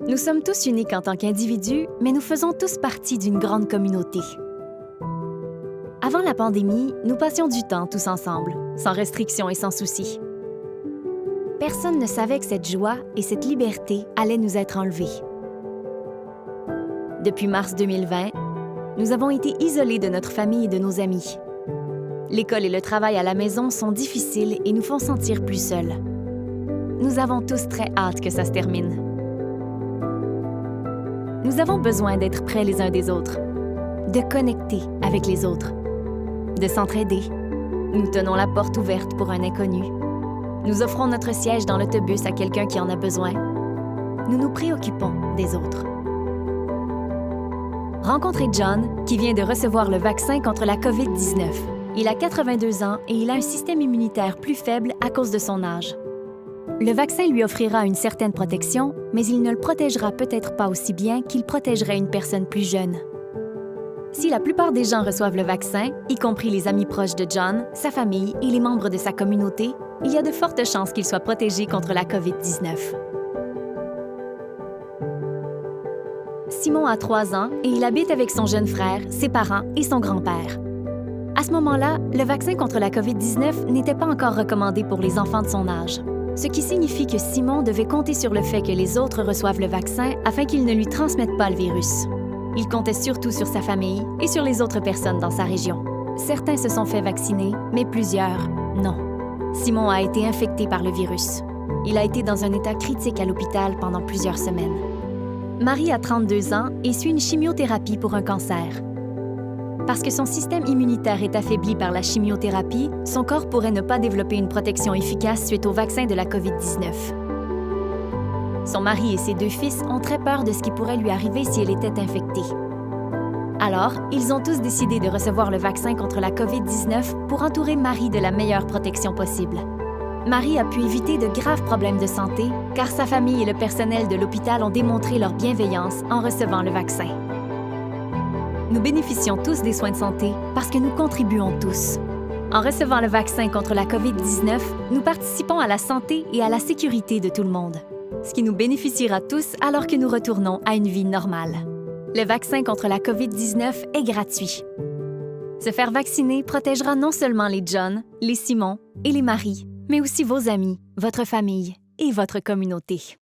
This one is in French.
Nous sommes tous uniques en tant qu'individus, mais nous faisons tous partie d'une grande communauté. Avant la pandémie, nous passions du temps tous ensemble, sans restrictions et sans soucis. Personne ne savait que cette joie et cette liberté allaient nous être enlevées. Depuis mars 2020, nous avons été isolés de notre famille et de nos amis. L'école et le travail à la maison sont difficiles et nous font sentir plus seuls. Nous avons tous très hâte que ça se termine. Nous avons besoin d'être près les uns des autres, de connecter avec les autres, de s'entraider. Nous tenons la porte ouverte pour un inconnu. Nous offrons notre siège dans l'autobus à quelqu'un qui en a besoin. Nous nous préoccupons des autres. Rencontrez John, qui vient de recevoir le vaccin contre la COVID-19. Il a 82 ans et il a un système immunitaire plus faible à cause de son âge. Le vaccin lui offrira une certaine protection, mais il ne le protégera peut-être pas aussi bien qu'il protégerait une personne plus jeune. Si la plupart des gens reçoivent le vaccin, y compris les amis proches de John, sa famille et les membres de sa communauté, il y a de fortes chances qu'il soit protégé contre la COVID-19. Simon a 3 ans et il habite avec son jeune frère, ses parents et son grand-père. À ce moment-là, le vaccin contre la COVID-19 n'était pas encore recommandé pour les enfants de son âge, ce qui signifie que Simon devait compter sur le fait que les autres reçoivent le vaccin afin qu'ils ne lui transmettent pas le virus. Il comptait surtout sur sa famille et sur les autres personnes dans sa région. Certains se sont fait vacciner, mais plusieurs, non. Simon a été infecté par le virus. Il a été dans un état critique à l'hôpital pendant plusieurs semaines. Marie a 32 ans et suit une chimiothérapie pour un cancer. Parce que son système immunitaire est affaibli par la chimiothérapie, son corps pourrait ne pas développer une protection efficace suite au vaccin de la COVID-19. Son mari et ses 2 fils ont très peur de ce qui pourrait lui arriver si elle était infectée. Alors, ils ont tous décidé de recevoir le vaccin contre la COVID-19 pour entourer Marie de la meilleure protection possible. Marie a pu éviter de graves problèmes de santé car sa famille et le personnel de l'hôpital ont démontré leur bienveillance en recevant le vaccin. Nous bénéficions tous des soins de santé parce que nous contribuons tous. En recevant le vaccin contre la COVID-19, nous participons à la santé et à la sécurité de tout le monde, ce qui nous bénéficiera tous alors que nous retournons à une vie normale. Le vaccin contre la COVID-19 est gratuit. Se faire vacciner protégera non seulement les John, les Simon et les Marie, mais aussi vos amis, votre famille et votre communauté.